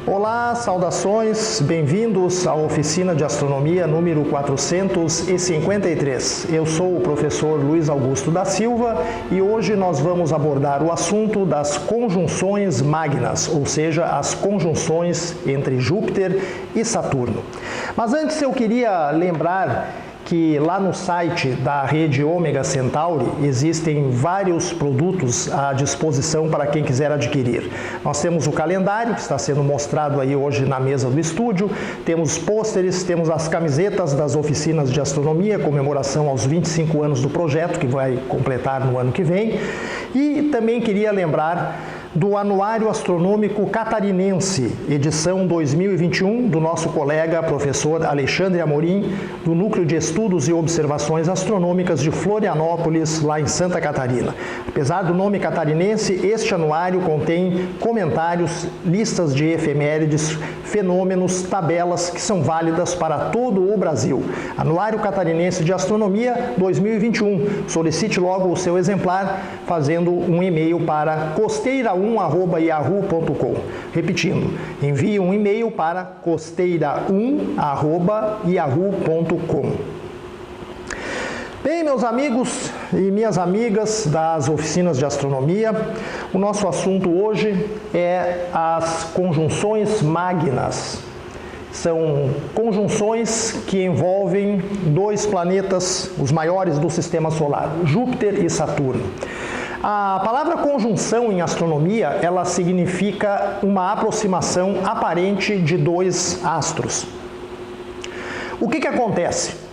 Olá, saudações, bem-vindos à oficina de astronomia número 453. Eu sou o professor Luiz Augusto da Silva e hoje nós vamos abordar o assunto das conjunções magnas, ou seja, as conjunções entre Júpiter e Saturno. Mas antes eu queria lembrar que lá no site da rede Ômega Centauri existem vários produtos à disposição para quem quiser adquirir. Nós temos o calendário, que está sendo mostrado aí hoje na mesa do estúdio, temos pôsteres, temos as camisetas das oficinas de astronomia, comemoração aos 25 anos do projeto, que vai completar no ano que vem, e também queria lembrar do Anuário Astronômico Catarinense, edição 2021, do nosso colega professor Alexandre Amorim, do Núcleo de Estudos e Observações Astronômicas de Florianópolis, lá em Santa Catarina. Apesar do nome catarinense, este anuário contém comentários, listas de efemérides, fenômenos, tabelas que são válidas para todo o Brasil. Anuário Catarinense de Astronomia 2021. Solicite logo o seu exemplar fazendo um e-mail para costeira1@yahoo.com. Repetindo, envie um e-mail para costeira1@yahoo.com. Bem, meus amigos e minhas amigas das oficinas de astronomia, o nosso assunto hoje é as conjunções magnas. São conjunções que envolvem dois planetas, os maiores do sistema solar, Júpiter e Saturno. A palavra conjunção em astronomia, ela significa uma aproximação aparente de dois astros. O que acontece?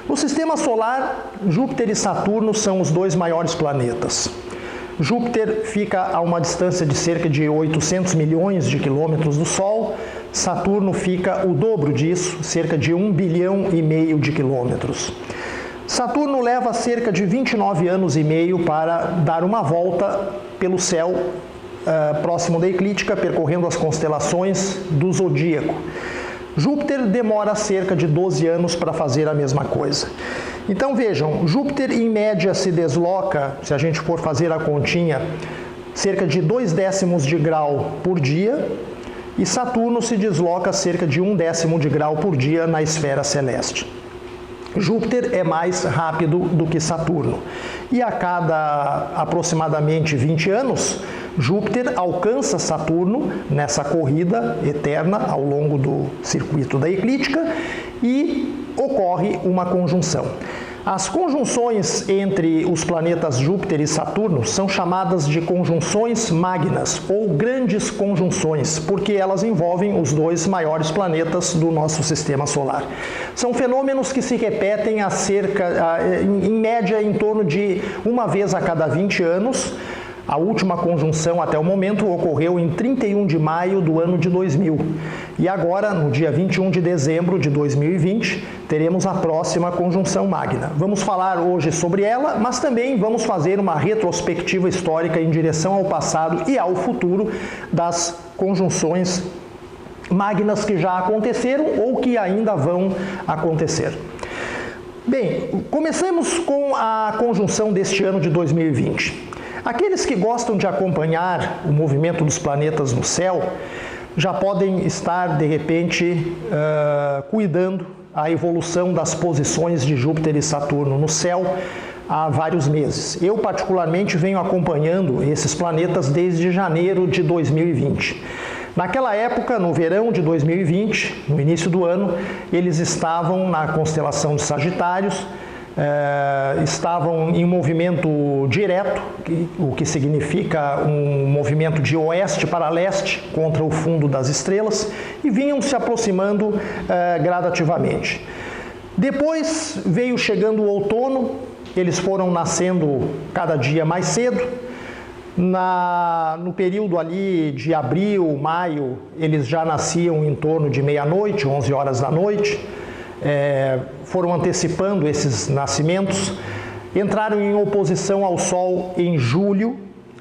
No sistema solar, Júpiter e Saturno são os dois maiores planetas. Júpiter fica a uma distância de cerca de 800 milhões de quilômetros do Sol, Saturno fica o dobro disso, cerca de 1,5 bilhão de quilômetros. Saturno leva cerca de 29 anos e meio para dar uma volta pelo céu próximo da eclíptica, percorrendo as constelações do zodíaco. Júpiter demora cerca de 12 anos para fazer a mesma coisa. Então vejam, Júpiter em média se desloca, se a gente for fazer a continha, cerca de 0,2 de grau por dia, e Saturno se desloca cerca de 0,1 de grau por dia na esfera celeste. Júpiter é mais rápido do que Saturno. E a cada aproximadamente 20 anos, Júpiter alcança Saturno nessa corrida eterna ao longo do circuito da eclíptica e ocorre uma conjunção. As conjunções entre os planetas Júpiter e Saturno são chamadas de conjunções magnas ou grandes conjunções, porque elas envolvem os dois maiores planetas do nosso sistema solar. São fenômenos que se repetem em média em torno de uma vez a cada 20 anos. A última conjunção até o momento ocorreu em 31 de maio do ano de 2000. E agora, no dia 21 de dezembro de 2020, teremos a próxima conjunção magna. Vamos falar hoje sobre ela, mas também vamos fazer uma retrospectiva histórica em direção ao passado e ao futuro das conjunções magnas que já aconteceram ou que ainda vão acontecer. Bem, começamos com a conjunção deste ano de 2020. Aqueles que gostam de acompanhar o movimento dos planetas no céu já podem estar, de repente, cuidando a evolução das posições de Júpiter e Saturno no céu há vários meses. Eu, particularmente, venho acompanhando esses planetas desde janeiro de 2020. Naquela época, no verão de 2020, no início do ano, eles estavam na constelação de Sagitários, estavam em movimento direto, o que significa um movimento de oeste para leste contra o fundo das estrelas, e vinham se aproximando gradativamente. Depois veio chegando o outono, eles foram nascendo cada dia mais cedo. No período ali de abril, maio, eles já nasciam em torno de meia-noite, 11 horas da noite. foram antecipando esses nascimentos, entraram em oposição ao Sol em julho,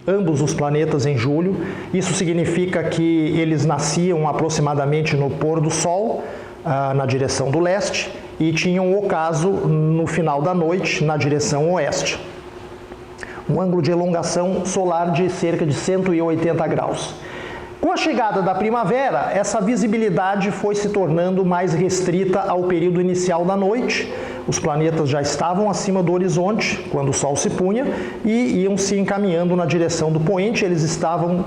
ambos os planetas em julho. Isso significa que eles nasciam aproximadamente no pôr do Sol, na direção do leste, e tinham ocaso no final da noite, na direção oeste. Um ângulo de elongação solar de cerca de 180 graus. Com a chegada da primavera, essa visibilidade foi se tornando mais restrita ao período inicial da noite. Os planetas já estavam acima do horizonte, quando o Sol se punha, e iam se encaminhando na direção do poente. Eles estavam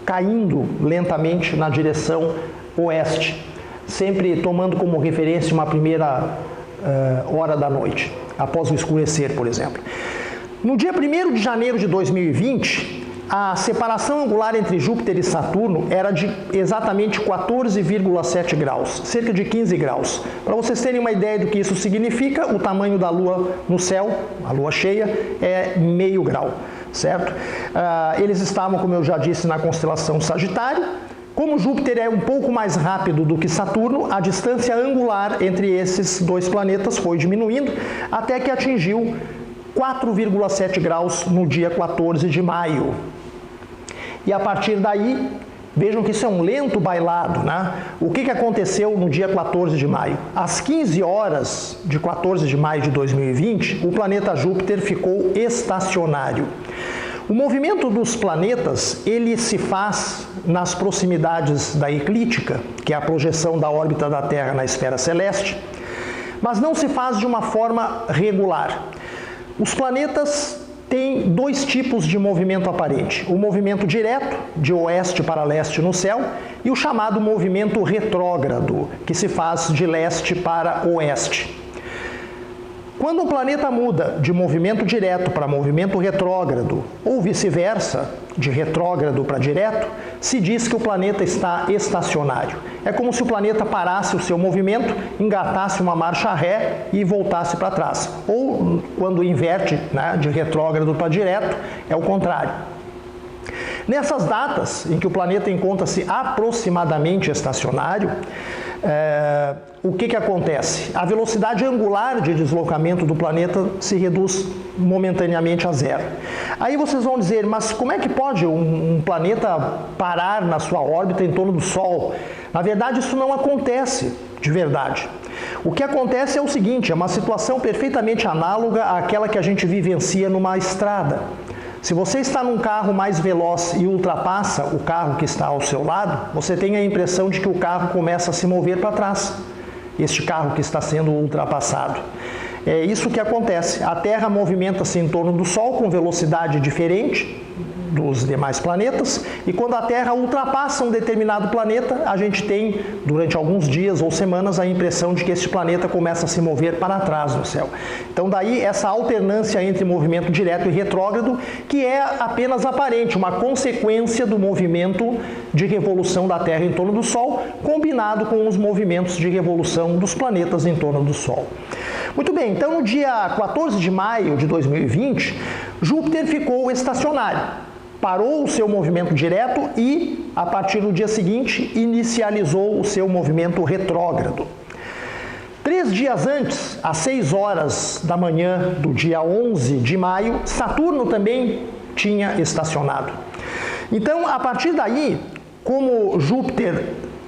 caindo lentamente na direção oeste, sempre tomando como referência uma primeira hora da noite, após o escurecer, por exemplo. No dia 1º de janeiro de 2020, a separação angular entre Júpiter e Saturno era de exatamente 14,7 graus, cerca de 15 graus. Para vocês terem uma ideia do que isso significa, o tamanho da Lua no céu, a Lua cheia, é meio grau, certo? Eles estavam, como eu já disse, na constelação Sagitário. Como Júpiter é um pouco mais rápido do que Saturno, a distância angular entre esses dois planetas foi diminuindo, até que atingiu 4,7 graus no dia 14 de maio. E a partir daí, vejam que isso é um lento bailado, né? O que aconteceu no dia 14 de maio? Às 15 horas de 14 de maio de 2020, o planeta Júpiter ficou estacionário. O movimento dos planetas, ele se faz nas proximidades da eclíptica, que é a projeção da órbita da Terra na esfera celeste, mas não se faz de uma forma regular. Os planetas têm dois tipos de movimento aparente: o movimento direto, de oeste para leste no céu, e o chamado movimento retrógrado, que se faz de leste para oeste. Quando um planeta muda de movimento direto para movimento retrógrado, ou vice-versa, de retrógrado para direto, se diz que o planeta está estacionário. É como se o planeta parasse o seu movimento, engatasse uma marcha ré e voltasse para trás. Ou, quando inverte, né, de retrógrado para direto, é o contrário. Nessas datas em que o planeta encontra-se aproximadamente estacionário, o que acontece? A velocidade angular de deslocamento do planeta se reduz momentaneamente a zero. Aí vocês vão dizer, mas como é que pode um planeta parar na sua órbita em torno do Sol? Na verdade, isso não acontece de verdade. O que acontece é o seguinte: é uma situação perfeitamente análoga àquela que a gente vivencia numa estrada. Se você está num carro mais veloz e ultrapassa o carro que está ao seu lado, você tem a impressão de que o carro começa a se mover para trás, este carro que está sendo ultrapassado. É isso que acontece. A Terra movimenta-se em torno do Sol com velocidade diferente dos demais planetas, e quando a Terra ultrapassa um determinado planeta, a gente tem, durante alguns dias ou semanas, a impressão de que esse planeta começa a se mover para trás no céu. Então daí essa alternância entre movimento direto e retrógrado, que é apenas aparente, uma consequência do movimento de revolução da Terra em torno do Sol, combinado com os movimentos de revolução dos planetas em torno do Sol. Muito bem, então no dia 14 de maio de 2020, Júpiter ficou estacionário. Parou o seu movimento direto e, a partir do dia seguinte, inicializou o seu movimento retrógrado. 3 dias antes, às 6 horas da manhã do dia 11 de maio, Saturno também tinha estacionado. Então, a partir daí, como Júpiter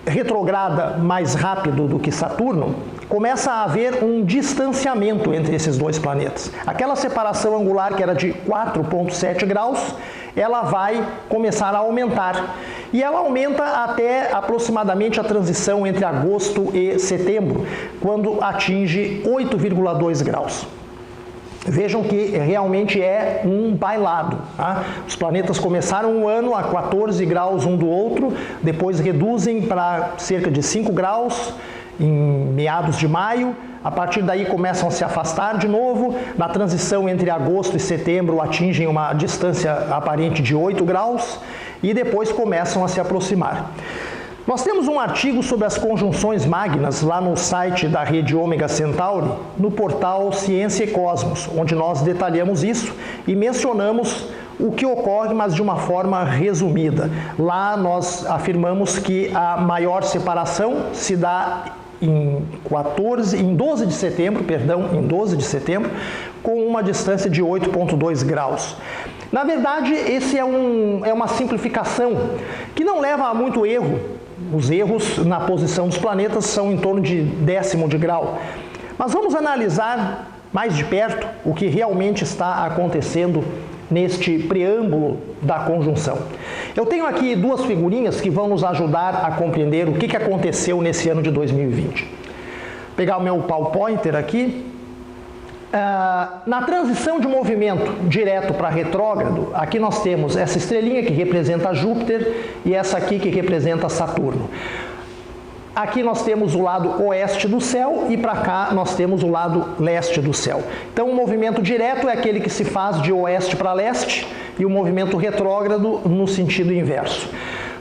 retrograda mais rápido do que Saturno, começa a haver um distanciamento entre esses dois planetas. Aquela separação angular que era de 4,7 graus, ela vai começar a aumentar. E ela aumenta até aproximadamente a transição entre agosto e setembro, quando atinge 8,2 graus. Vejam que realmente é um bailado. Tá? Os planetas começaram o ano a 14 graus um do outro, depois reduzem para cerca de 5 graus em meados de maio. A partir daí começam a se afastar de novo. Na transição entre agosto e setembro atingem uma distância aparente de 8 graus e depois começam a se aproximar. Nós temos um artigo sobre as conjunções magnas lá no site da rede Ômega Centauri, no portal Ciência e Cosmos, onde nós detalhamos isso e mencionamos o que ocorre, mas de uma forma resumida. Lá nós afirmamos que a maior separação se dá em 12 de setembro, com uma distância de 8,2 graus. Na verdade, esse é uma simplificação que não leva a muito erro. Os erros na posição dos planetas são em torno de décimo de grau. Mas vamos analisar mais de perto o que realmente está acontecendo neste preâmbulo da conjunção. Eu tenho aqui duas figurinhas que vão nos ajudar a compreender o que aconteceu nesse ano de 2020. Vou pegar o meu PowerPointer aqui. Na transição de movimento direto para retrógrado, aqui nós temos essa estrelinha que representa Júpiter e essa aqui que representa Saturno. Aqui nós temos o lado oeste do céu e para cá nós temos o lado leste do céu. Então o movimento direto é aquele que se faz de oeste para leste e o movimento retrógrado no sentido inverso.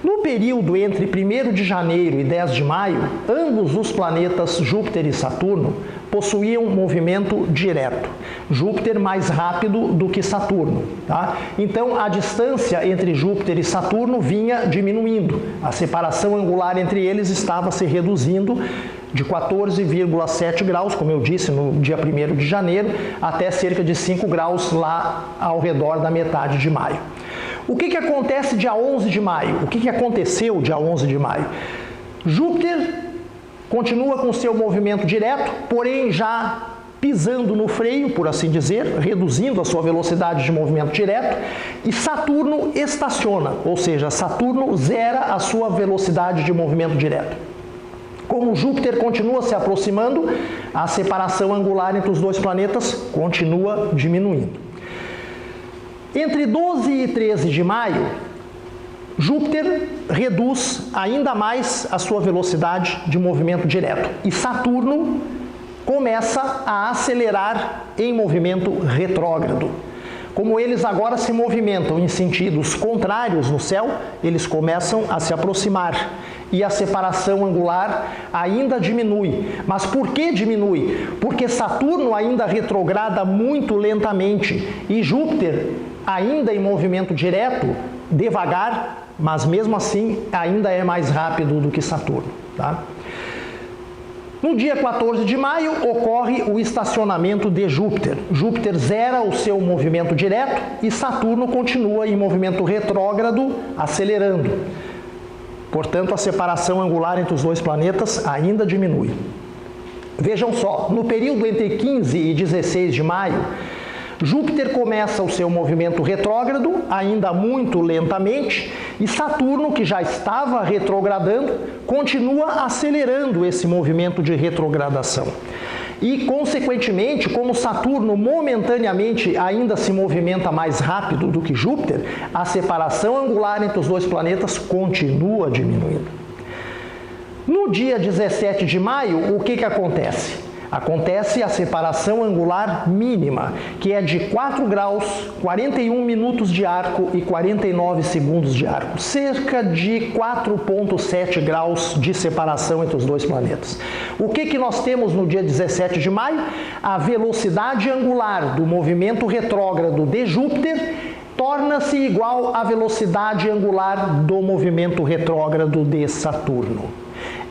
No período entre 1º de janeiro e 10 de maio, ambos os planetas Júpiter e Saturno possuíam movimento direto. Júpiter mais rápido do que Saturno. Tá? Então, a distância entre Júpiter e Saturno vinha diminuindo. A separação angular entre eles estava se reduzindo de 14,7 graus, como eu disse, no dia 1º de janeiro, até cerca de 5 graus lá ao redor da metade de maio. O que acontece dia 11 de maio? O que aconteceu dia 11 de maio? Júpiter continua com seu movimento direto, porém já pisando no freio, por assim dizer, reduzindo a sua velocidade de movimento direto, e Saturno estaciona, ou seja, Saturno zera a sua velocidade de movimento direto. Como Júpiter continua se aproximando, a separação angular entre os dois planetas continua diminuindo. Entre 12 e 13 de maio, Júpiter reduz ainda mais a sua velocidade de movimento direto e Saturno começa a acelerar em movimento retrógrado. Como eles agora se movimentam em sentidos contrários no céu, eles começam a se aproximar e a separação angular ainda diminui. Mas por que diminui? Porque Saturno ainda retrograda muito lentamente e Júpiter, ainda em movimento direto, devagar, mas mesmo assim ainda é mais rápido do que Saturno. Tá? No dia 14 de maio ocorre o estacionamento de Júpiter. Júpiter zera o seu movimento direto e Saturno continua em movimento retrógrado, acelerando. Portanto, a separação angular entre os dois planetas ainda diminui. Vejam só, no período entre 15 e 16 de maio, Júpiter começa o seu movimento retrógrado, ainda muito lentamente, e Saturno, que já estava retrogradando, continua acelerando esse movimento de retrogradação. E, consequentemente, como Saturno momentaneamente ainda se movimenta mais rápido do que Júpiter, a separação angular entre os dois planetas continua diminuindo. No dia 17 de maio, o que acontece? Acontece a separação angular mínima, que é de 4 graus, 41 minutos de arco e 49 segundos de arco. Cerca de 4,7 graus de separação entre os dois planetas. O que nós temos no dia 17 de maio? A velocidade angular do movimento retrógrado de Júpiter torna-se igual à velocidade angular do movimento retrógrado de Saturno.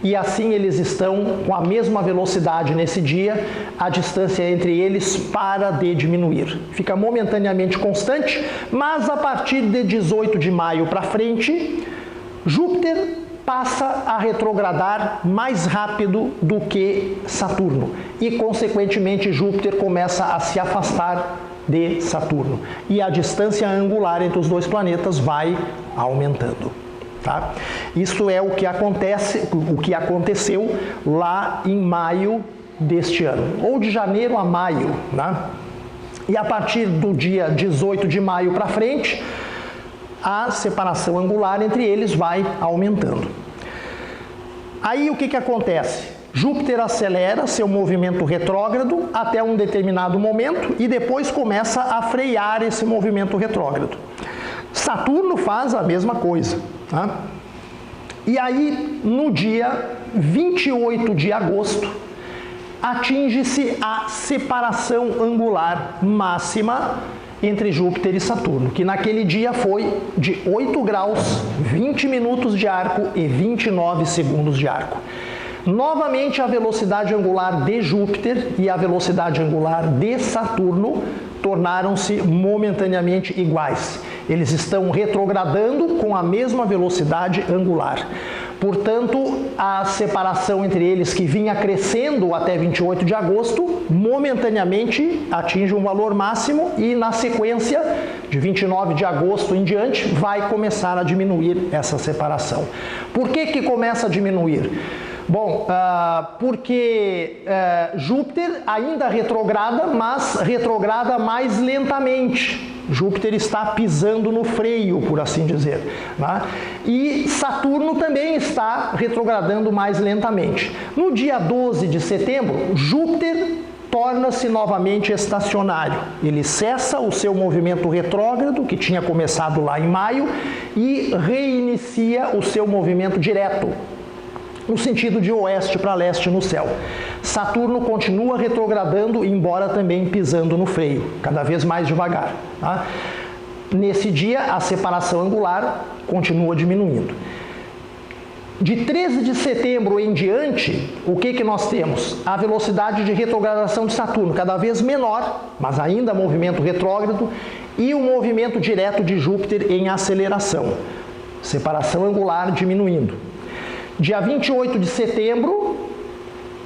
E assim eles estão com a mesma velocidade nesse dia, a distância entre eles para de diminuir. Fica momentaneamente constante, mas a partir de 18 de maio para frente, Júpiter passa a retrogradar mais rápido do que Saturno. E, consequentemente, Júpiter começa a se afastar de Saturno. E a distância angular entre os dois planetas vai aumentando. Tá? Isso é o que aconteceu lá em maio deste ano, ou de janeiro a maio. Né? E a partir do dia 18 de maio para frente, a separação angular entre eles vai aumentando. Aí o que acontece? Júpiter acelera seu movimento retrógrado até um determinado momento e depois começa a frear esse movimento retrógrado. Saturno faz a mesma coisa. Tá? E aí, no dia 28 de agosto, atinge-se a separação angular máxima entre Júpiter e Saturno, que naquele dia foi de 8 graus, 20 minutos de arco e 29 segundos de arco. Novamente, a velocidade angular de Júpiter e a velocidade angular de Saturno tornaram-se momentaneamente iguais. Eles estão retrogradando com a mesma velocidade angular. Portanto, a separação entre eles, que vinha crescendo até 28 de agosto, momentaneamente atinge um valor máximo e, na sequência, de 29 de agosto em diante, vai começar a diminuir essa separação. Por que começa a diminuir? Bom, porque Júpiter ainda retrograda, mas retrograda mais lentamente. Júpiter está pisando no freio, por assim dizer, né? E Saturno também está retrogradando mais lentamente. No dia 12 de setembro, Júpiter torna-se novamente estacionário. Ele cessa o seu movimento retrógrado, que tinha começado lá em maio, e reinicia o seu movimento direto, no sentido de oeste para leste no céu. Saturno continua retrogradando, embora também pisando no freio, cada vez mais devagar, tá? Nesse dia, a separação angular continua diminuindo. De 13 de setembro em diante, o que nós temos? A velocidade de retrogradação de Saturno cada vez menor, mas ainda movimento retrógrado, e o movimento direto de Júpiter em aceleração. Separação angular diminuindo. Dia 28 de setembro,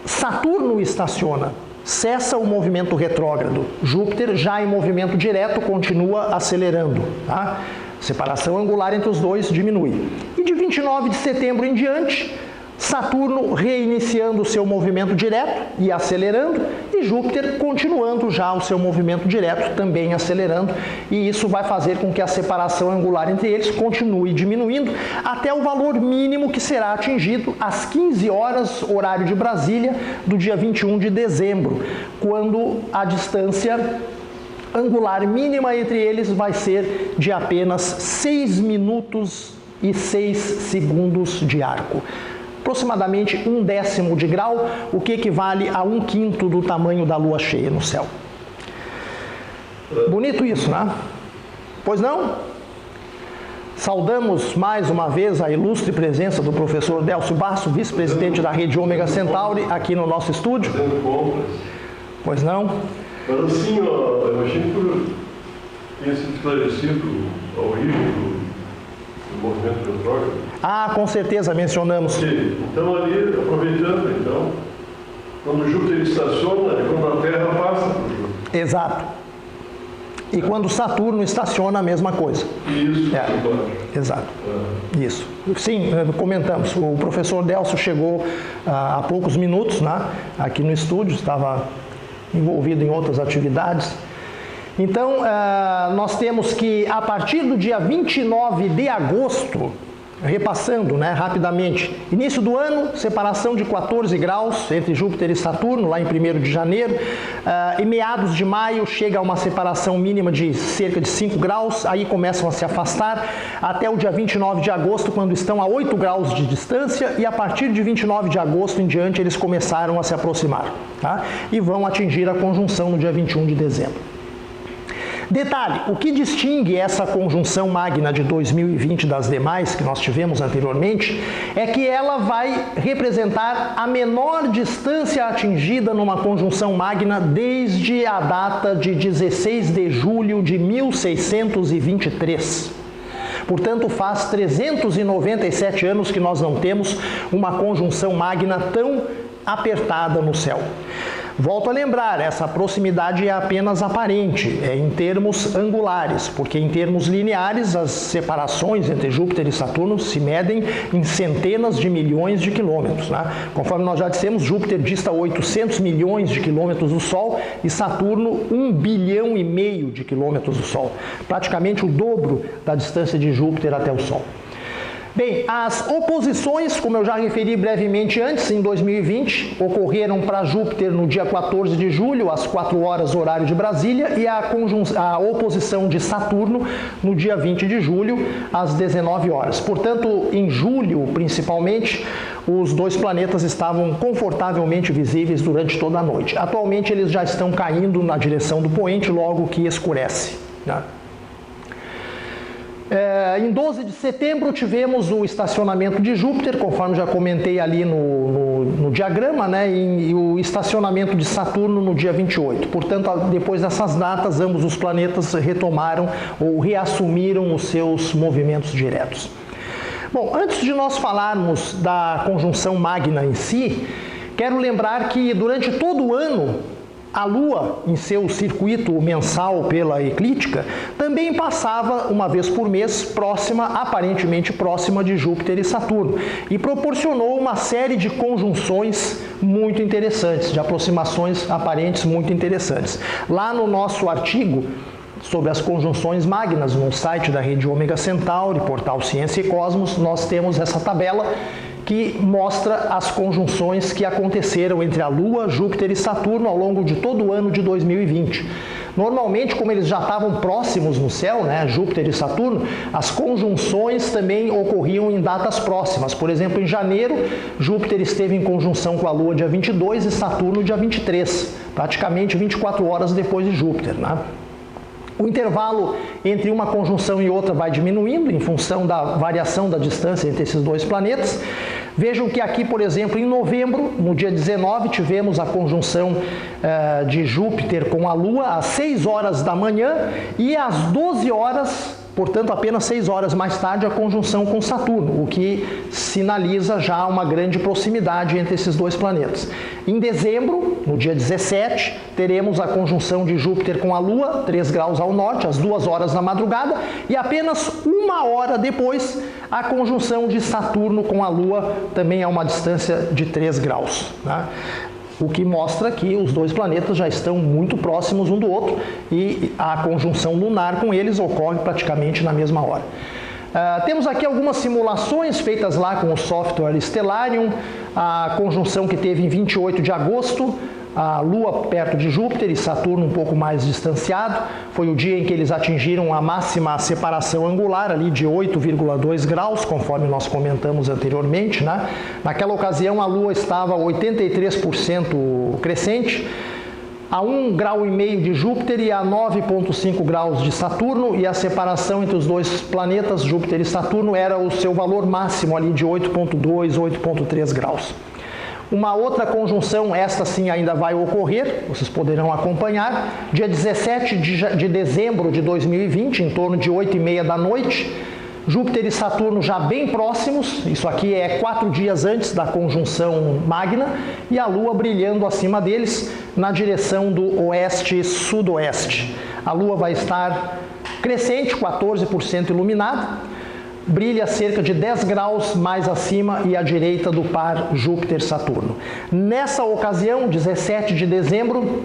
Saturno estaciona, cessa o movimento retrógrado. Júpiter, já em movimento direto, continua acelerando, tá? Separação angular entre os dois diminui. E de 29 de setembro em diante, Saturno reiniciando o seu movimento direto e acelerando, e Júpiter continuando já o seu movimento direto, também acelerando, e isso vai fazer com que a separação angular entre eles continue diminuindo até o valor mínimo que será atingido às 15 horas, horário de Brasília, do dia 21 de dezembro, quando a distância angular mínima entre eles vai ser de apenas 6 minutos e 6 segundos de arco. Aproximadamente 1/10 de grau, o que equivale a 1/5 do tamanho da lua cheia no céu. Bonito isso, né? Pois não? Saudamos mais uma vez a ilustre presença do professor Délcio Basso, vice-presidente da Rede Ômega Centauri, aqui no nosso estúdio. Pois não? Mas assim, ó, eu achei que tenha sido esclarecido a origem do movimento retrógrado. Ah, com certeza mencionamos. Sim. Então ali, aproveitando, então, quando Júpiter estaciona, é quando a Terra passa por Júpiter. Exato. E quando Saturno estaciona, a mesma coisa. Isso, exato. Isso. Sim, comentamos. O professor Délcio chegou há poucos minutos, né, aqui no estúdio, estava envolvido em outras atividades. Então, nós temos que, a partir do dia 29 de agosto, repassando, né, rapidamente, início do ano, separação de 14 graus entre Júpiter e Saturno, lá em 1º de janeiro. Em meados de maio, chega a uma separação mínima de cerca de 5 graus, aí começam a se afastar, até o dia 29 de agosto, quando estão a 8 graus de distância, e a partir de 29 de agosto em diante, eles começaram a se aproximar, tá? E vão atingir a conjunção no dia 21 de dezembro. Detalhe, o que distingue essa conjunção magna de 2020 das demais que nós tivemos anteriormente é que ela vai representar a menor distância atingida numa conjunção magna desde a data de 16 de julho de 1623. Portanto, faz 397 anos que nós não temos uma conjunção magna tão apertada no céu. Volto a lembrar, essa proximidade é apenas aparente, é em termos angulares, porque em termos lineares as separações entre Júpiter e Saturno se medem em centenas de milhões de quilômetros, né? Conforme nós já dissemos, Júpiter dista 800 milhões de quilômetros do Sol e Saturno 1,5 bilhão de quilômetros do Sol, praticamente o dobro da distância de Júpiter até o Sol. Bem, as oposições, como eu já referi brevemente antes, em 2020, ocorreram para Júpiter no dia 14 de julho, às 4 horas, horário de Brasília, e a oposição de Saturno no dia 20 de julho, às 19 horas. Portanto, em julho, principalmente, os dois planetas estavam confortavelmente visíveis durante toda a noite. Atualmente, eles já estão caindo na direção do poente, logo que escurece, né? Em 12 de setembro tivemos o estacionamento de Júpiter, conforme já comentei ali no diagrama, né? E o estacionamento de Saturno no dia 28. Portanto, depois dessas datas, ambos os planetas retomaram ou reassumiram os seus movimentos diretos. Bom, antes de nós falarmos da conjunção Magna em si, quero lembrar que durante todo o ano, a Lua, em seu circuito mensal pela eclíptica, também passava uma vez por mês aparentemente próxima de Júpiter e Saturno, e proporcionou uma série de conjunções muito interessantes, de aproximações aparentes muito interessantes. Lá no nosso artigo sobre as conjunções magnas, no site da Rede Ômega Centauri, portal Ciência e Cosmos, nós temos essa tabela que mostra as conjunções que aconteceram entre a Lua, Júpiter e Saturno ao longo de todo o ano de 2020. Normalmente, como eles já estavam próximos no céu, né, Júpiter e Saturno, as conjunções também ocorriam em datas próximas. Por exemplo, em janeiro, Júpiter esteve em conjunção com a Lua dia 22 e Saturno dia 23, praticamente 24 horas depois de Júpiter, né? O intervalo entre uma conjunção e outra vai diminuindo em função da variação da distância entre esses dois planetas. Vejam que aqui, por exemplo, em novembro, no dia 19, tivemos a conjunção de Júpiter com a Lua às 6 horas da manhã e às 12 horas, portanto, apenas 6 horas mais tarde, a conjunção com Saturno, o que sinaliza já uma grande proximidade entre esses dois planetas. Em dezembro, no dia 17, teremos a conjunção de Júpiter com a Lua, 3 graus ao norte, às 2 horas da madrugada, e apenas 1 hora depois, a conjunção de Saturno com a Lua, também a uma distância de 3 graus, né? O que mostra que os dois planetas já estão muito próximos um do outro e a conjunção lunar com eles ocorre praticamente na mesma hora. Temos aqui algumas simulações feitas lá com o software Stellarium, a conjunção que teve em 28 de agosto, a Lua perto de Júpiter e Saturno um pouco mais distanciado. Foi o dia em que eles atingiram a máxima separação angular ali de 8,2 graus, conforme nós comentamos anteriormente, né? Naquela ocasião a Lua estava 83% crescente, a 1,5 grau de Júpiter e a 9,5 graus de Saturno, e a separação entre os dois planetas, Júpiter e Saturno, era o seu valor máximo ali de 8,2, 8,3 graus. Uma outra conjunção, esta sim ainda vai ocorrer, vocês poderão acompanhar, dia 17 de dezembro de 2020, em torno de 8h30 da noite, Júpiter e Saturno já bem próximos, isso aqui é 4 dias antes da conjunção Magna, e a Lua brilhando acima deles na direção do oeste-sudoeste. A Lua vai estar crescente, 14% iluminada, brilha cerca de 10 graus mais acima e à direita do par Júpiter-Saturno. Nessa ocasião, 17 de dezembro,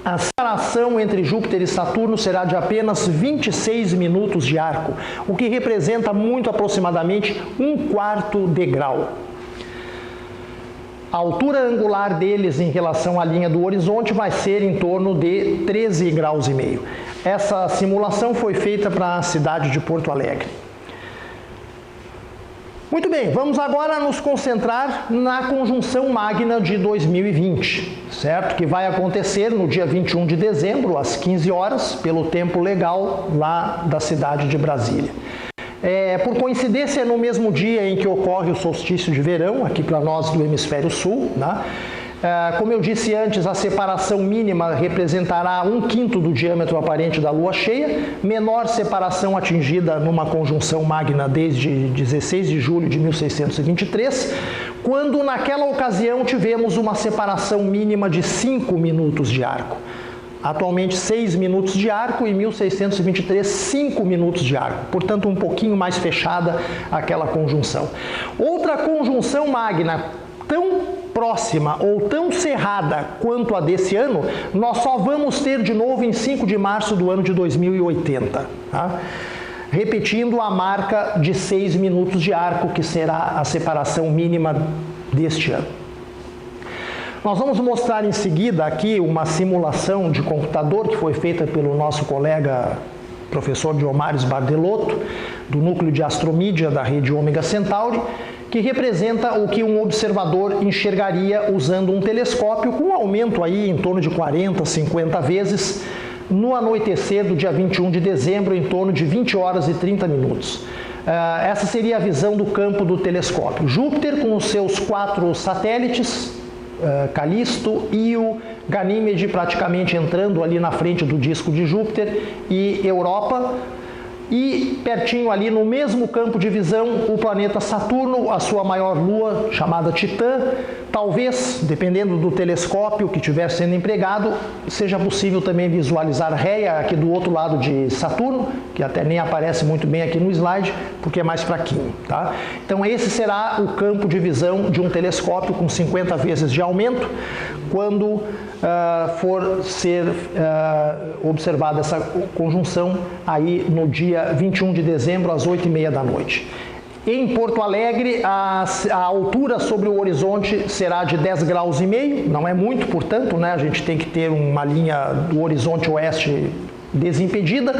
a separação entre Júpiter e Saturno será de apenas 26 minutos de arco, o que representa muito aproximadamente 1/4 de grau. A altura angular deles em relação à linha do horizonte vai ser em torno de 13,5 graus. Essa simulação foi feita para a cidade de Porto Alegre. Muito bem, vamos agora nos concentrar na conjunção Magna de 2020, certo? Que vai acontecer no dia 21 de dezembro, às 15 horas, pelo tempo legal lá da cidade de Brasília. Por coincidência, no mesmo dia em que ocorre o solstício de verão, aqui para nós do hemisfério sul, né? Como eu disse antes, a separação mínima representará 1/5 do diâmetro aparente da Lua cheia, menor separação atingida numa conjunção Magna desde 16 de julho de 1623, quando naquela ocasião tivemos uma separação mínima de 5 minutos de arco. Atualmente 6 minutos de arco e 1623, 5 minutos de arco. Portanto, um pouquinho mais fechada aquela conjunção. Outra conjunção Magna tão próxima ou tão cerrada quanto a desse ano, nós só vamos ter de novo em 5 de março do ano de 2080. Tá? Repetindo a marca de 6 minutos de arco, que será a separação mínima deste ano. Nós vamos mostrar em seguida aqui uma simulação de computador que foi feita pelo nosso colega professor Diomares Bardelotto, do Núcleo de Astromídia da Rede Ômega Centauri, que representa o que um observador enxergaria usando um telescópio com um aumento aí em torno de 40, 50 vezes no anoitecer do dia 21 de dezembro, em torno de 20 horas e 30 minutos. Essa seria a visão do campo do telescópio. Júpiter, com os seus 4 satélites, Calisto, Io, Ganímede praticamente entrando ali na frente do disco de Júpiter, e Europa. E pertinho ali, no mesmo campo de visão, o planeta Saturno, a sua maior lua, chamada Titã. Talvez, dependendo do telescópio que estiver sendo empregado, seja possível também visualizar Réia aqui do outro lado de Saturno, que até nem aparece muito bem aqui no slide, porque é mais fraquinho, tá? Então esse será o campo de visão de um telescópio com 50 vezes de aumento, quando for ser observada essa conjunção aí no dia 21 de dezembro, às 8h30 da noite. Em Porto Alegre, a altura sobre o horizonte será de 10,5 graus, não é muito, portanto, né, a gente tem que ter uma linha do horizonte oeste desimpedida,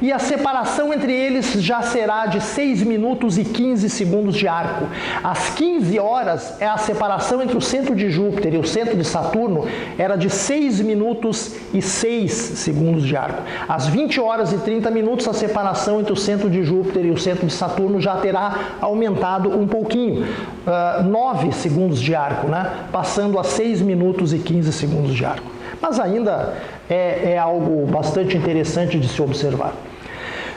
e a separação entre eles já será de 6 minutos e 15 segundos de arco. Às 15 horas, a separação entre o centro de Júpiter e o centro de Saturno era de 6 minutos e 6 segundos de arco. Às 20 horas e 30 minutos, a separação entre o centro de Júpiter e o centro de Saturno já terá aumentado um pouquinho, 9 segundos de arco, né? Passando a 6 minutos e 15 segundos de arco. Mas ainda é algo bastante interessante de se observar.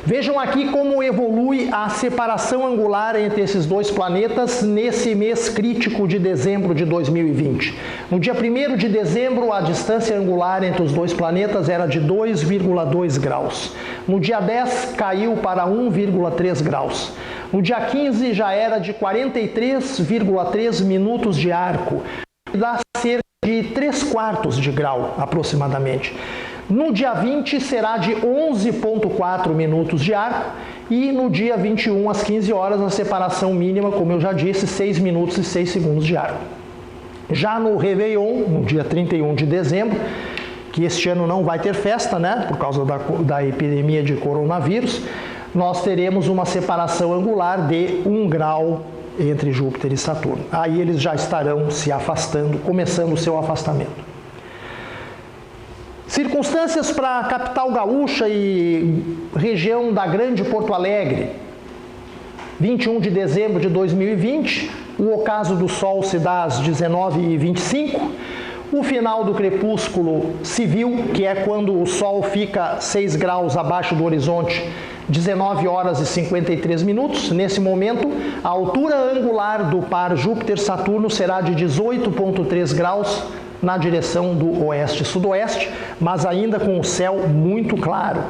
Vejam aqui como evolui a separação angular entre esses dois planetas nesse mês crítico de dezembro de 2020. No dia 1º de dezembro, a distância angular entre os dois planetas era de 2,2 graus. No dia 10, caiu para 1,3 graus. No dia 15, já era de 43,3 minutos de arco. Dá cerca de 3/4 de grau, aproximadamente. No dia 20 será de 11,4 minutos de arco, e no dia 21 às 15 horas a separação mínima, como eu já disse, 6 minutos e 6 segundos de arco. Já no Réveillon, no dia 31 de dezembro, que este ano não vai ter festa, né, por causa da epidemia de coronavírus, nós teremos uma separação angular de 1 grau entre Júpiter e Saturno. Aí eles já estarão se afastando, começando o seu afastamento. Circunstâncias para a capital gaúcha e região da Grande Porto Alegre. 21 de dezembro de 2020, o ocaso do Sol se dá às 19h25. O final do crepúsculo civil, que é quando o Sol fica 6 graus abaixo do horizonte, 19 horas e 53 minutos. Nesse momento, a altura angular do par Júpiter-Saturno será de 18,3 graus na direção do oeste-sudoeste, mas ainda com o céu muito claro.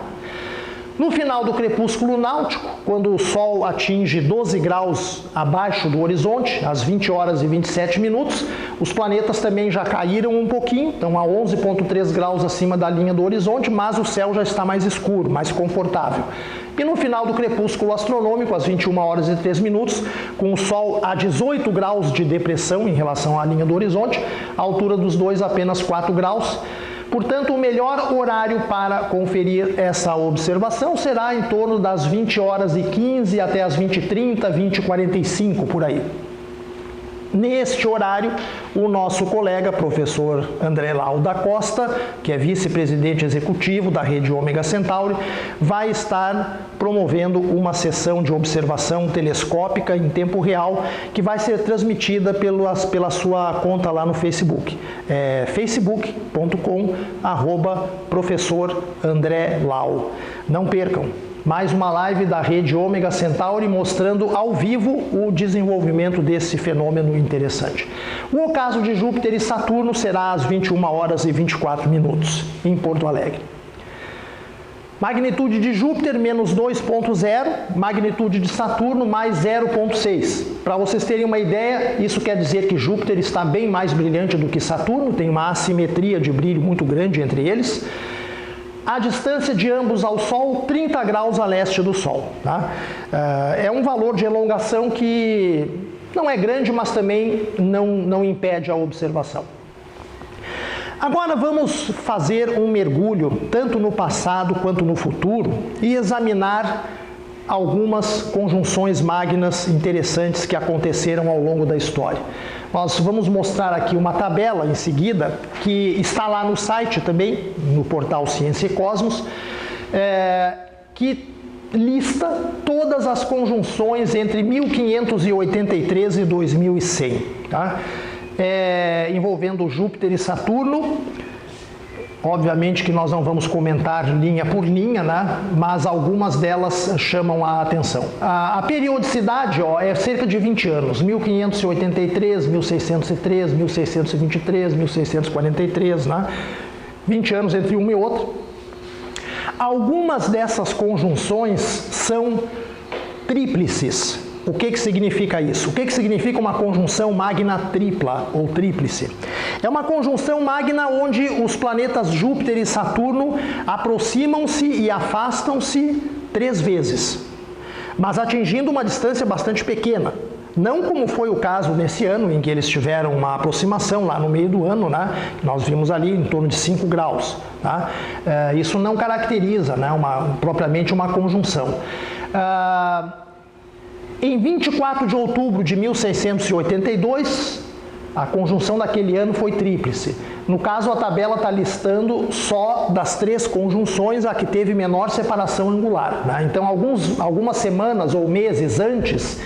No final do crepúsculo náutico, quando o Sol atinge 12 graus abaixo do horizonte, às 20 horas e 27 minutos, os planetas também já caíram um pouquinho, estão a 11,3 graus acima da linha do horizonte, mas o céu já está mais escuro, mais confortável. E no final do crepúsculo astronômico, às 21 horas e 3 minutos, com o Sol a 18 graus de depressão em relação à linha do horizonte, a altura dos dois apenas 4 graus. Portanto, o melhor horário para conferir essa observação será em torno das 20 horas e 15 até as 20h30, 20h45, por aí. Neste horário, o nosso colega, professor André Lau da Costa, que é vice-presidente executivo da rede Ômega Centauri, vai estar promovendo uma sessão de observação telescópica em tempo real, que vai ser transmitida pela sua conta lá no Facebook. É facebook.com/professor André Lau. Não percam! Mais uma live da rede Ômega Centauri mostrando ao vivo o desenvolvimento desse fenômeno interessante. O ocaso de Júpiter e Saturno será às 21 horas e 24 minutos, em Porto Alegre. Magnitude de Júpiter, menos 2,0, magnitude de Saturno, mais 0,6. Para vocês terem uma ideia, isso quer dizer que Júpiter está bem mais brilhante do que Saturno, tem uma assimetria de brilho muito grande entre eles. A distância de ambos ao Sol, 30 graus a leste do Sol. Tá? É um valor de elongação que não é grande, mas também não impede a observação. Agora vamos fazer um mergulho, tanto no passado quanto no futuro, e examinar algumas conjunções magnas interessantes que aconteceram ao longo da história. Nós vamos mostrar aqui uma tabela em seguida, que está lá no site também, no portal Ciência e Cosmos, que lista todas as conjunções entre 1583 e 2100, tá? Envolvendo Júpiter e Saturno. Obviamente que nós não vamos comentar linha por linha, né? Mas algumas delas chamam a atenção. A periodicidade é cerca de 20 anos, 1583, 1603, 1623, 1643, né? 20 anos entre uma e outra. Algumas dessas conjunções são tríplices. O que significa isso? O que significa uma conjunção magna tripla ou tríplice? É uma conjunção magna onde os planetas Júpiter e Saturno aproximam-se e afastam-se 3 vezes, mas atingindo uma distância bastante pequena. Não como foi o caso nesse ano, em que eles tiveram uma aproximação lá no meio do ano, né? Nós vimos ali em torno de 5 graus. Tá? Isso não caracteriza, né, propriamente uma conjunção. Em 24 de outubro de 1682, a conjunção daquele ano foi tríplice. No caso, a tabela está listando só das 3 conjunções a que teve menor separação angular, né? Então, algumas semanas ou meses antes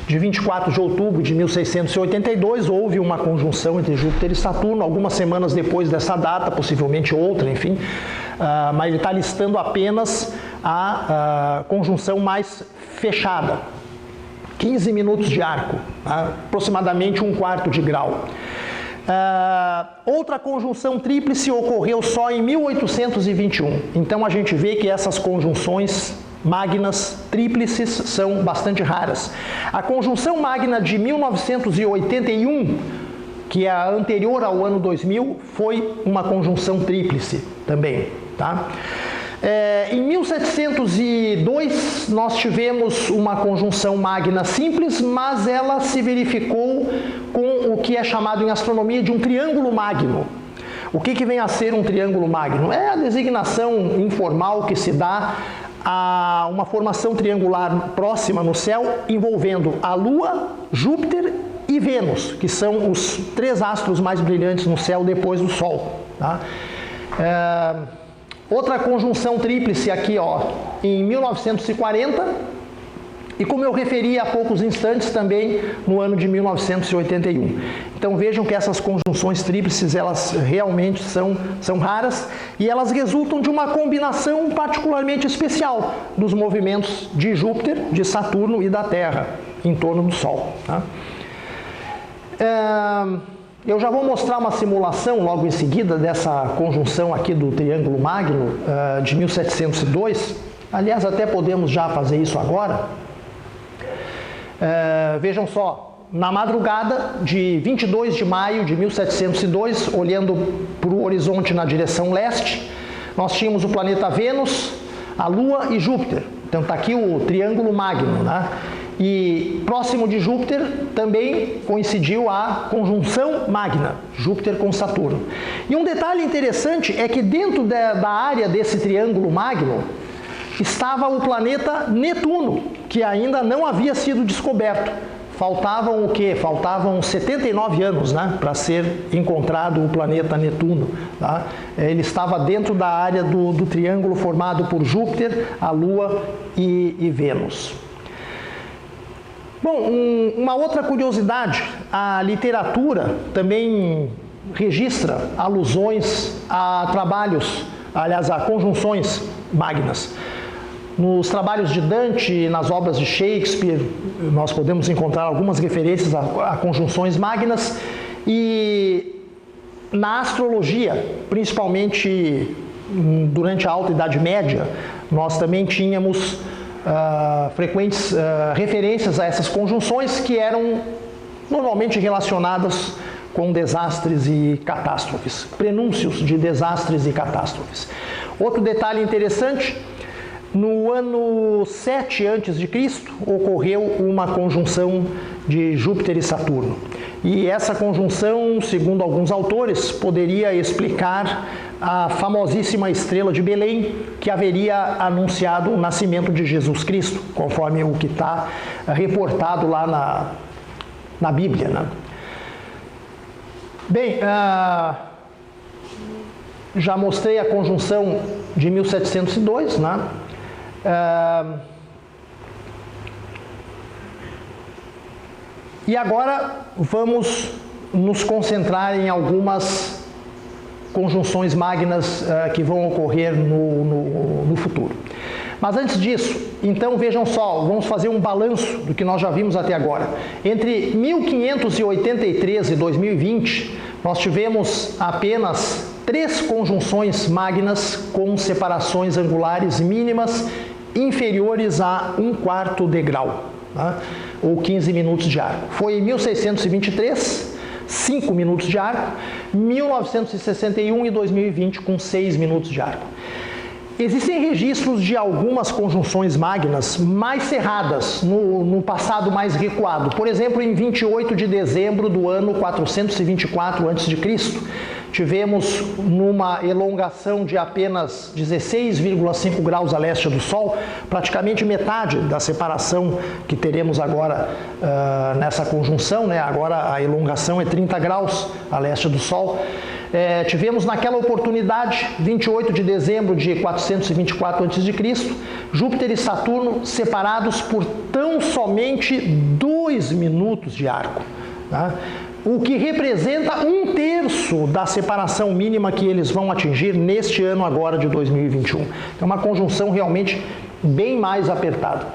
de 24 de outubro de 1682, houve uma conjunção entre Júpiter e Saturno. Algumas semanas depois dessa data, possivelmente outra, enfim, mas ele está listando apenas a conjunção mais fechada. 15 minutos de arco, aproximadamente 1/4 de grau. Outra conjunção tríplice ocorreu só em 1821. Então a gente vê que essas conjunções magnas tríplices são bastante raras. A conjunção magna de 1981, que é a anterior ao ano 2000, foi uma conjunção tríplice também, tá? Em 1702 nós tivemos uma conjunção magna simples, mas ela se verificou com o que é chamado em astronomia de um triângulo magno. O que vem a ser um triângulo magno? É a designação informal que se dá a uma formação triangular próxima no céu, envolvendo a Lua, Júpiter e Vênus, que são os 3 astros mais brilhantes no céu depois do Sol, tá? Outra conjunção tríplice aqui, em 1940, e como eu referi há poucos instantes, também no ano de 1981. Então vejam que essas conjunções tríplices, elas realmente são raras, e elas resultam de uma combinação particularmente especial dos movimentos de Júpiter, de Saturno e da Terra em torno do Sol, tá? Eu já vou mostrar uma simulação logo em seguida dessa conjunção aqui do Triângulo Magno de 1702. Aliás, até podemos já fazer isso agora. Vejam só, na madrugada de 22 de maio de 1702, olhando para o horizonte na direção leste, nós tínhamos o planeta Vênus, a Lua e Júpiter. Então está aqui o Triângulo Magno, né? E próximo de Júpiter também coincidiu a conjunção magna, Júpiter com Saturno. E um detalhe interessante é que dentro da área desse triângulo magno estava o planeta Netuno, que ainda não havia sido descoberto. Faltavam o quê? Faltavam 79 anos, né, para ser encontrado o planeta Netuno, tá? Ele estava dentro da área do triângulo formado por Júpiter, a Lua e Vênus. Bom, uma outra curiosidade, a literatura também registra alusões a trabalhos, aliás, a conjunções magnas. Nos trabalhos de Dante, nas obras de Shakespeare, nós podemos encontrar algumas referências a conjunções magnas, e na astrologia, principalmente durante a Alta Idade Média, nós também tínhamos frequentes referências a essas conjunções, que eram normalmente relacionadas com desastres e catástrofes, prenúncios de desastres e catástrofes. Outro detalhe interessante, no ano 7 a.C., ocorreu uma conjunção de Júpiter e Saturno. E essa conjunção, segundo alguns autores, poderia explicar a famosíssima estrela de Belém, que haveria anunciado o nascimento de Jesus Cristo, conforme o que está reportado lá na Bíblia, né? Bem, já mostrei a conjunção de 1702, né? E agora vamos nos concentrar em algumas conjunções magnas que vão ocorrer no futuro. Mas antes disso, então vejam só, vamos fazer um balanço do que nós já vimos até agora. Entre 1583 e 2020, nós tivemos apenas 3 conjunções magnas com separações angulares mínimas inferiores a 1/4 de grau, né? Ou 15 minutos de arco. Foi em 1623, 5 minutos de arco, 1961 e 2020 com 6 minutos de arco. Existem registros de algumas conjunções magnas mais cerradas, no passado mais recuado. Por exemplo, em 28 de dezembro do ano 424 a.C., tivemos numa elongação de apenas 16,5 graus a leste do Sol, praticamente metade da separação que teremos agora nessa conjunção, né? Agora a elongação é 30 graus a leste do Sol. Tivemos naquela oportunidade, 28 de dezembro de 424 a.C., Júpiter e Saturno separados por tão somente 2 minutos de arco, tá? O que representa 1/3 da separação mínima que eles vão atingir neste ano agora de 2021. É uma conjunção realmente bem mais apertada.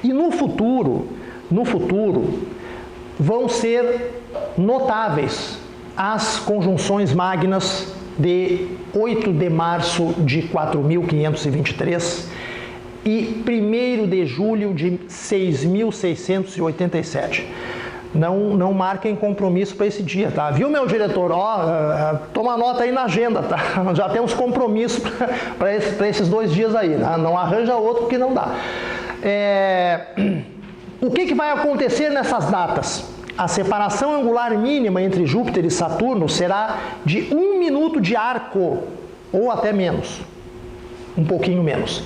E no futuro vão ser notáveis as conjunções magnas de 8 de março de 4523 e 1º de julho de 6687. Não marquem compromisso para esse dia, tá? Viu, meu diretor? Toma nota aí na agenda, tá? Já temos compromisso para esses 2 dias aí, tá? Não arranja outro porque não dá. O que vai acontecer nessas datas? A separação angular mínima entre Júpiter e Saturno será de 1 minuto de arco, ou até menos, um pouquinho menos.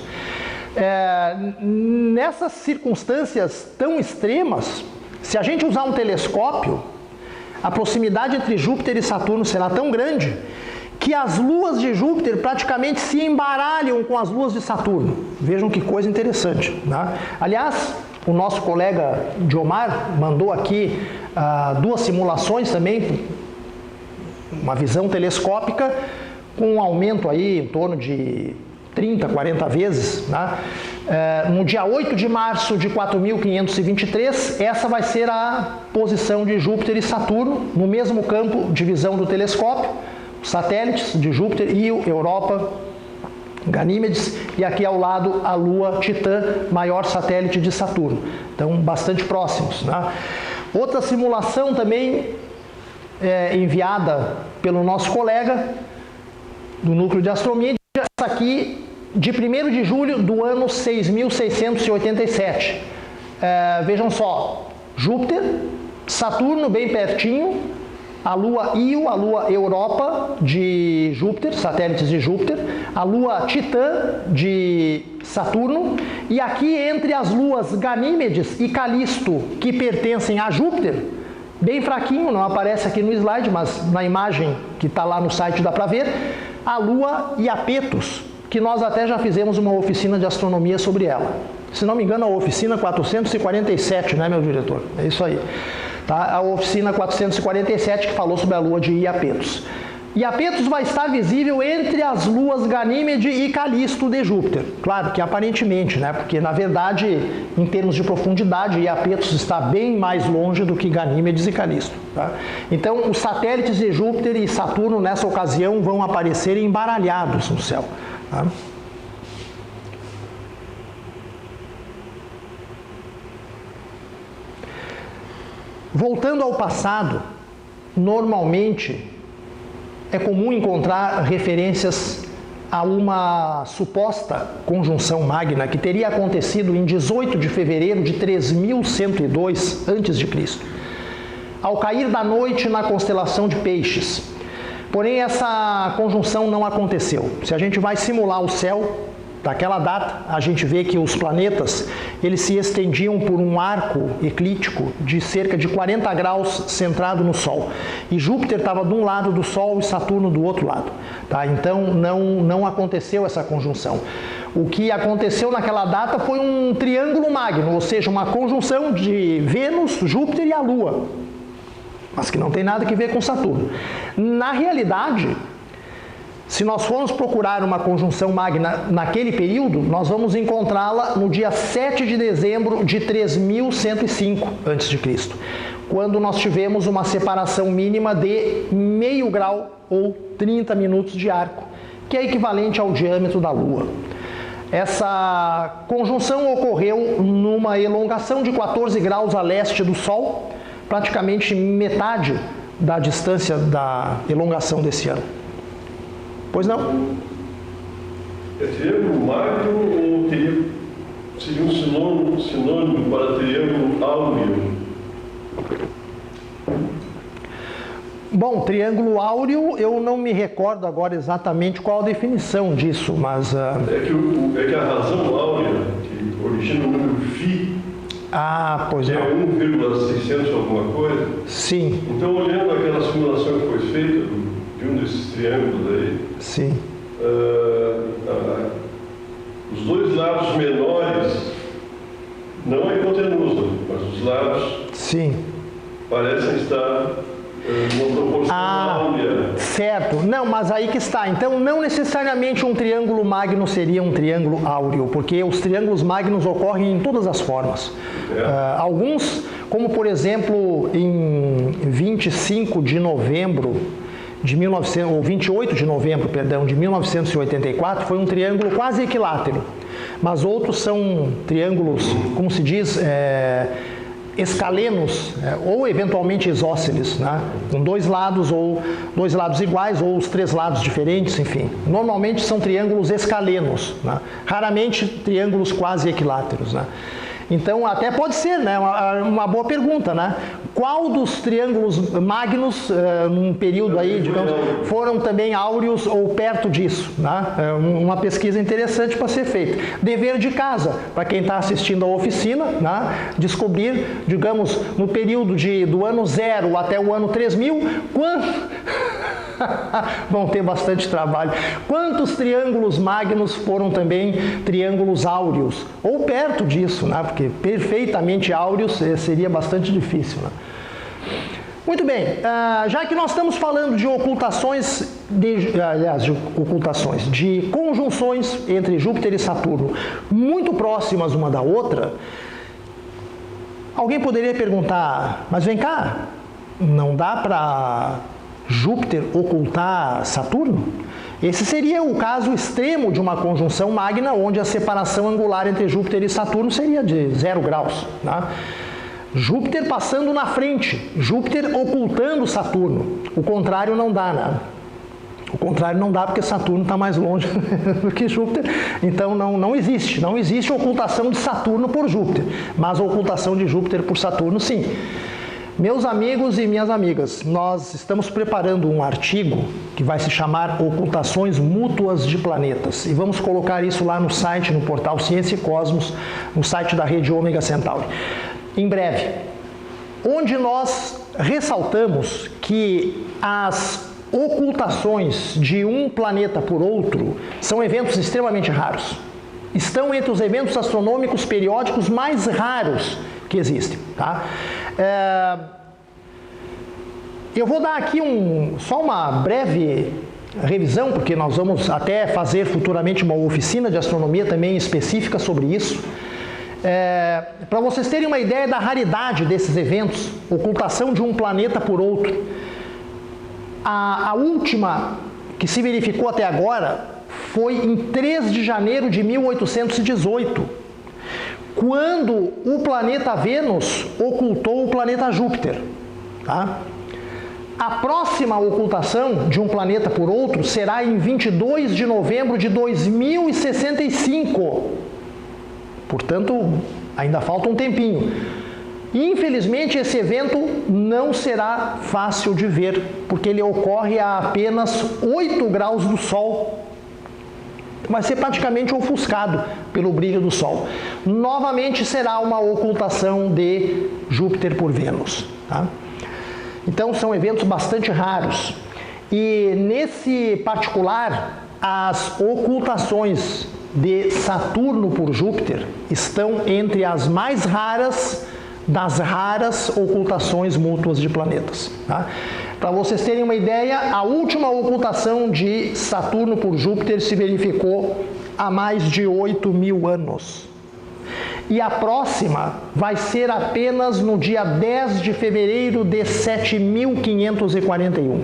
Nessas circunstâncias tão extremas, se a gente usar um telescópio, a proximidade entre Júpiter e Saturno será tão grande que as luas de Júpiter praticamente se embaralham com as luas de Saturno. Vejam que coisa interessante, né? Aliás, o nosso colega Diomar mandou aqui 2 simulações também, uma visão telescópica com um aumento aí em torno de 30, 40 vezes, né? No dia 8 de março de 4523, essa vai ser a posição de Júpiter e Saturno, no mesmo campo de visão do telescópio, os satélites de Júpiter e Europa, Ganímedes, e aqui ao lado a Lua Titã, maior satélite de Saturno. Então, bastante próximos, né? Outra simulação também enviada pelo nosso colega do Núcleo de Astronomia, essa aqui de 1º de julho do ano 6687. Vejam só, Júpiter, Saturno bem pertinho, a Lua Io, a Lua Europa de Júpiter, satélites de Júpiter, a Lua Titã de Saturno, e aqui entre as luas Ganímedes e Calisto, que pertencem a Júpiter, bem fraquinho, não aparece aqui no slide, mas na imagem que está lá no site dá para ver, a Lua Iapetus, que nós até já fizemos uma oficina de astronomia sobre ela. Se não me engano, a oficina 447, né, meu diretor? É isso aí. Tá? A oficina 447 que falou sobre a lua de Iapetus. Iapetus vai estar visível entre as luas Ganímede e Calisto de Júpiter. Claro que aparentemente, né? Porque na verdade, em termos de profundidade, Iapetus está bem mais longe do que Ganímedes e Calisto. Tá? Então, os satélites de Júpiter e Saturno nessa ocasião vão aparecer embaralhados no céu. Tá? Voltando ao passado, normalmente é comum encontrar referências a uma suposta conjunção magna que teria acontecido em 18 de fevereiro de 3102 a.C., ao cair da noite na constelação de Peixes. Porém, essa conjunção não aconteceu. Se a gente vai simular o céu, daquela data, a gente vê que os planetas eles se estendiam por um arco eclíptico de cerca de 40 graus centrado no Sol. E Júpiter estava de um lado do Sol e Saturno do outro lado. Tá? Então não aconteceu essa conjunção. O que aconteceu naquela data foi um triângulo magno, ou seja, uma conjunção de Vênus, Júpiter e a Lua, mas que não tem nada a ver com Saturno. Na realidade, se nós formos procurar uma conjunção magna naquele período, nós vamos encontrá-la no dia 7 de dezembro de 3105 a.C., quando nós tivemos uma separação mínima de meio grau ou 30 minutos de arco, que é equivalente ao diâmetro da Lua. Essa conjunção ocorreu numa elongação de 14 graus a leste do Sol, praticamente metade da distância da elongação desse ano. Pois não? É triângulo magno ou seria um sinônimo para triângulo áureo? Bom, triângulo áureo, eu não me recordo agora exatamente qual a definição disso, mas... É que a razão áurea, que origina o número φ, pois é 1,600 alguma coisa. Sim. Então, olhando aquela simulação que foi feita de um desses triângulos aí, sim. Os dois lados menores, não a hipotenusa, mas os lados sim. parecem estar numa proporção áurea. Certo. Não, mas aí que está. Então, não necessariamente um triângulo magno seria um triângulo áureo, porque os triângulos magnos ocorrem em todas as formas. Alguns, como por exemplo, em 25 de novembro de 28 de novembro, de 1984, foi um triângulo quase equilátero. Mas outros são triângulos, como se diz, escalenos, ou eventualmente isósceles, né? Com dois lados ou dois lados iguais ou os três lados diferentes, enfim. Normalmente são triângulos escalenos, né? Raramente triângulos quase equiláteros, né? Então, até pode ser, né? Uma boa pergunta, né? Qual dos triângulos magnos, num período aí, digamos, foram também áureos ou perto disso, né? Uma pesquisa interessante para ser feita. Dever de casa, para quem está assistindo à oficina, né? Descobrir, digamos, no período do ano 0 até o ano 3000, vão ter bastante trabalho. Quantos triângulos magnos foram também triângulos áureos? Ou perto disso, né? Porque perfeitamente áureos seria bastante difícil, né? Muito bem, já que nós estamos falando de ocultações, de conjunções entre Júpiter e Saturno, muito próximas uma da outra, alguém poderia perguntar, mas vem cá, não dá para Júpiter ocultar Saturno? Esse seria o caso extremo de uma conjunção magna, onde a separação angular entre Júpiter e Saturno seria de 0 graus, né? Júpiter passando na frente, Júpiter ocultando Saturno. O contrário não dá, né? O contrário não dá porque Saturno está mais longe do que Júpiter. Então não existe ocultação de Saturno por Júpiter, mas a ocultação de Júpiter por Saturno sim. Meus amigos e minhas amigas, nós estamos preparando um artigo que vai se chamar Ocultações Mútuas de Planetas e vamos colocar isso lá no site, no portal Ciência e Cosmos, no site da rede Ômega Centauri, em breve, onde nós ressaltamos que as ocultações de um planeta por outro são eventos extremamente raros. Estão entre os eventos astronômicos periódicos mais raros que existem, tá? Eu vou dar aqui só uma breve revisão, porque nós vamos até fazer futuramente uma oficina de astronomia também específica sobre isso. Para vocês terem uma ideia da raridade desses eventos, ocultação de um planeta por outro. A última que se verificou até agora foi em 3 de janeiro de 1818, quando o planeta Vênus ocultou o planeta Júpiter. Tá? A próxima ocultação de um planeta por outro será em 22 de novembro de 2065. Portanto, ainda falta um tempinho. Infelizmente, esse evento não será fácil de ver, porque ele ocorre a apenas 8 graus do Sol. vai ser praticamente ofuscado pelo brilho do Sol. Novamente será uma ocultação de Júpiter por Vênus. Tá? Então são eventos bastante raros. E nesse particular, as ocultações de Saturno por Júpiter estão entre as mais raras das raras ocultações mútuas de planetas. Tá? Para vocês terem uma ideia, a última ocultação de Saturno por Júpiter se verificou há mais de 8.000 anos. E a próxima vai ser apenas no dia 10 de fevereiro de 7.541.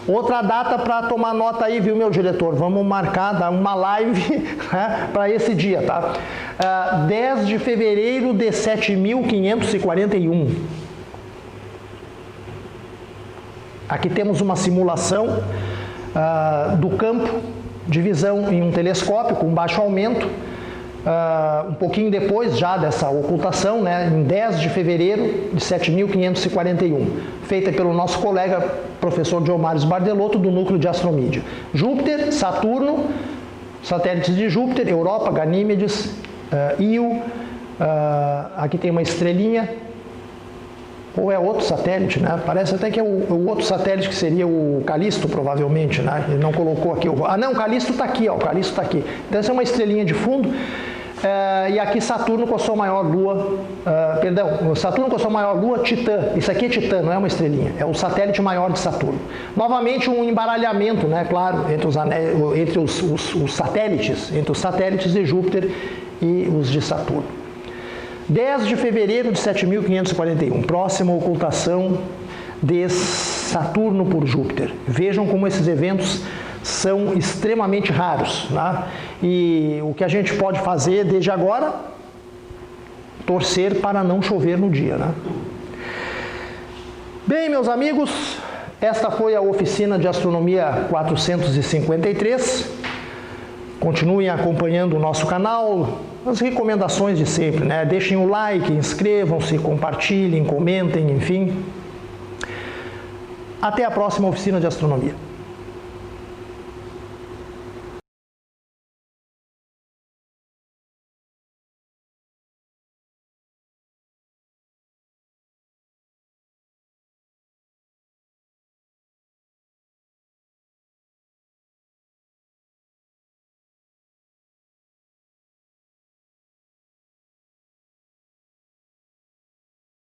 Outra data para tomar nota aí, viu, meu diretor? Vamos marcar, dar uma live, né, para esse dia, tá? 10 de fevereiro de 7.541. Aqui temos uma simulação do campo de visão em um telescópio com baixo aumento, um pouquinho depois já dessa ocultação, né, em 10 de fevereiro de 7.541, feita pelo nosso colega professor Diomares Bardelotto, do Núcleo de Astromídia. Júpiter, Saturno, satélites de Júpiter, Europa, Ganímedes, Io, aqui tem uma estrelinha, ou é outro satélite, né? Parece até que é o outro satélite, que seria o Calisto, provavelmente, né? Ele não colocou aqui. Não, o Calisto está aqui, ó, o Calisto está aqui. Então essa é uma estrelinha de fundo. E aqui Saturno com a sua maior lua, Saturno com a sua maior lua, Titã. Isso aqui é Titã, não é uma estrelinha, é o satélite maior de Saturno. Novamente um embaralhamento, né, claro, entre os satélites, entre os satélites de Júpiter e os de Saturno. 10 de fevereiro de 7.541, próxima ocultação de Saturno por Júpiter. Vejam como esses eventos são extremamente raros, né? E o que a gente pode fazer desde agora? Torcer para não chover no dia, né? Bem, meus amigos, esta foi a oficina de Astronomia 453. Continuem acompanhando o nosso canal, as recomendações de sempre, né? Deixem o like, inscrevam-se, compartilhem, comentem, enfim. Até a próxima oficina de Astronomia.